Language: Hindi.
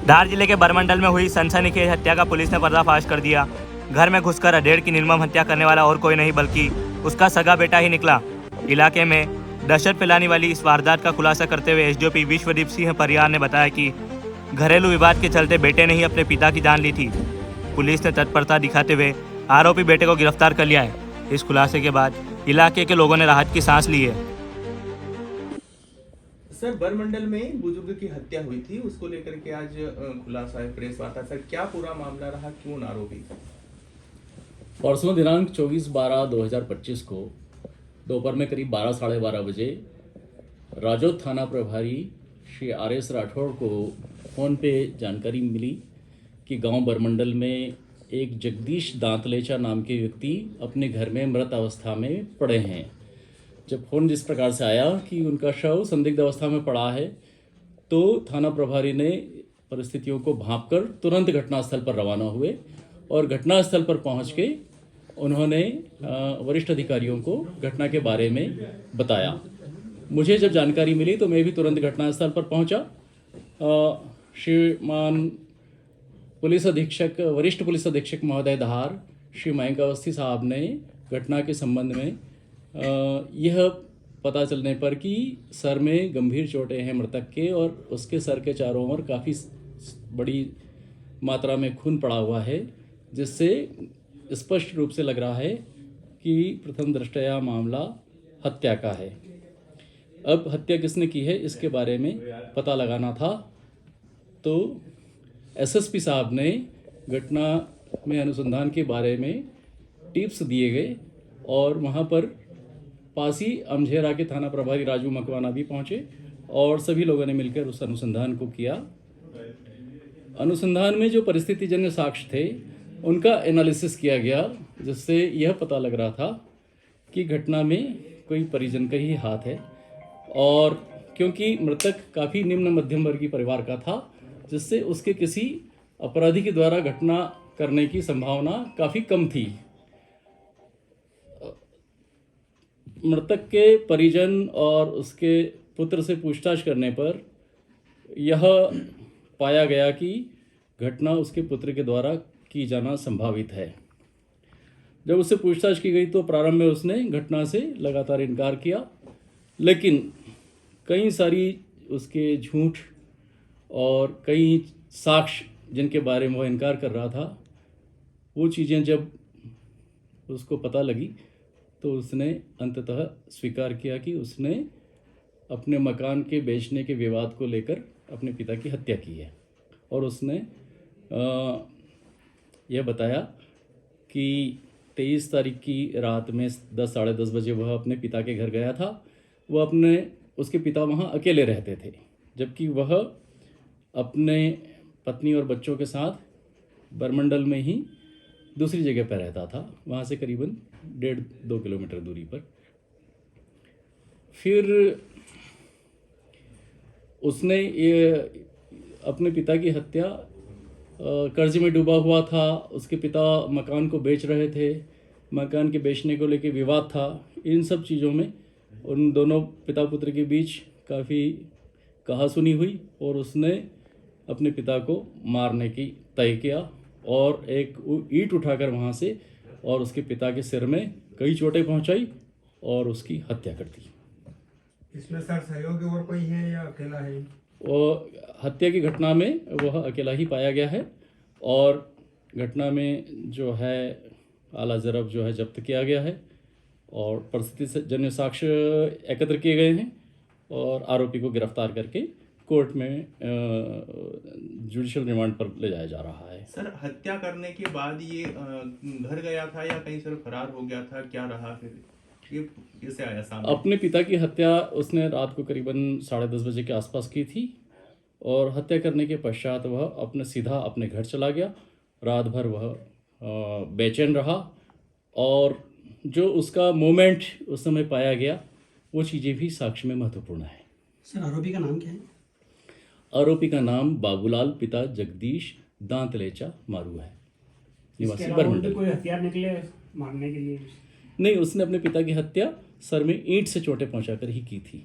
धार जिले के बरमंडल में हुई सनसनीखेज हत्या का पुलिस ने पर्दाफाश कर दिया। घर में घुसकर अधेड़ की निर्मम हत्या करने वाला और कोई नहीं बल्कि उसका सगा बेटा ही निकला। इलाके में दहशत फैलाने वाली इस वारदात का खुलासा करते हुए एसडीओपी विश्वदीप सिंह परियार ने बताया कि घरेलू विवाद के चलते बेटे ने ही अपने पिता की जान ली थी। पुलिस ने तत्परता दिखाते हुए आरोपी बेटे को गिरफ्तार कर लिया है। इस खुलासे के बाद इलाके के लोगों ने राहत की सांस ली है। सर, बरमंडल में बुजुर्ग की हत्या हुई थी, उसको लेकर के आज खुलासा है, प्रेस वार्ता। सर, क्या पूरा मामला रहा, क्यों आरोपी? परसों दिनांक 24/12/2025 को दोपहर में करीब 12 साढ़े 12 बजे राजौद थाना प्रभारी श्री RS राठौड़ को फ़ोन पे जानकारी मिली कि गांव बरमंडल में एक जगदीश दांतलेचा नाम के व्यक्ति अपने घर में मृत अवस्था में पड़े हैं। जब फ़ोन जिस प्रकार से आया कि उनका शव संदिग्ध अवस्था में पड़ा है, तो थाना प्रभारी ने परिस्थितियों को भांपकर तुरंत घटनास्थल पर रवाना हुए और घटनास्थल पर पहुंच के उन्होंने वरिष्ठ अधिकारियों को घटना के बारे में बताया। मुझे जब जानकारी मिली तो मैं भी तुरंत घटनास्थल पर पहुंचा। श्रीमान पुलिस अधीक्षक, वरिष्ठ पुलिस अधीक्षक महोदय धार श्री मयंक अवस्थी साहब ने घटना के संबंध में यह पता चलने पर कि सर में गंभीर चोटें हैं मृतक के और उसके सर के चारों ओर काफ़ी बड़ी मात्रा में खून पड़ा हुआ है, जिससे स्पष्ट रूप से लग रहा है कि प्रथम दृष्टया मामला हत्या का है। अब हत्या किसने की है इसके बारे में पता लगाना था, तो SSP साहब ने घटना में अनुसंधान के बारे में टिप्स दिए गए और वहाँ पर पासी अमझेरा के थाना प्रभारी राजू मकवाना भी पहुँचे और सभी लोगों ने मिलकर उस अनुसंधान को किया। अनुसंधान में जो परिस्थितिजन्य साक्ष्य थे उनका एनालिसिस किया गया, जिससे यह पता लग रहा था कि घटना में कोई परिजन का ही हाथ है। और क्योंकि मृतक काफ़ी निम्न मध्यम वर्गीय परिवार का था, जिससे उसके किसी अपराधी के द्वारा घटना करने की संभावना काफ़ी कम थी। मृतक के परिजन और उसके पुत्र से पूछताछ करने पर यह पाया गया कि घटना उसके पुत्र के द्वारा की जाना संभावित है। जब उससे पूछताछ की गई तो प्रारंभ में उसने घटना से लगातार इनकार किया, लेकिन कई सारी उसके झूठ और कई साक्ष्य जिनके बारे में वह इनकार कर रहा था, वो चीज़ें जब उसको पता लगी तो उसने अंततः स्वीकार किया कि उसने अपने मकान के बेचने के विवाद को लेकर अपने पिता की हत्या की है। और उसने यह बताया कि 23 तारीख की रात में 10 साढ़े 10 बजे वह अपने पिता के घर गया था। वह उसके पिता वहाँ अकेले रहते थे, जबकि वह अपने पत्नी और बच्चों के साथ बरमंडल में ही दूसरी जगह पर रहता था, वहाँ से करीबन 1.5-2 किलोमीटर दूरी पर। फिर उसने ये अपने पिता की हत्या कर्ज में डूबा हुआ था। उसके पिता मकान को बेच रहे थे, मकान के बेचने को लेके विवाद था। इन सब चीज़ों में उन दोनों पिता पुत्र के बीच काफ़ी कहासुनी हुई और उसने अपने पिता को मारने की तय किया और एक ईंट उठाकर वहाँ से और उसके पिता के सिर में कई चोटें पहुँचाई और उसकी हत्या कर दी। इसमें सर सहयोगी और कोई है या अकेला है? वो हत्या की घटना में वह अकेला ही पाया गया है और घटना में जो है आला जरब जो है जब्त किया गया है और परिस्थितिजन्य साक्ष्य एकत्र किए गए हैं और आरोपी को गिरफ्तार करके कोर्ट में जुडिशियल रिमांड पर ले जाया जा रहा है। सर, हत्या करने के बाद ये घर गया था या कहीं से फरार हो गया था, क्या रहा फिर? ये कैसे आया सामने? अपने पिता की हत्या उसने रात को करीबन 10:30 बजे के आसपास की थी और हत्या करने के पश्चात वह सीधा अपने घर चला गया। रात भर वह बेचैन रहा और जो उसका मोमेंट उस समय पाया गया वो चीज़ें भी साक्ष्य में महत्वपूर्ण है। सर, आरोपी का नाम क्या है? आरोपी का नाम बाबूलाल पिता जगदीश दांतलेचा मारू है, निवासी बरमंडल। कोई हथियार निकले मारने के लिए? नहीं, उसने अपने पिता की हत्या सर में ईंट से चोटें पहुंचाकर ही की थी।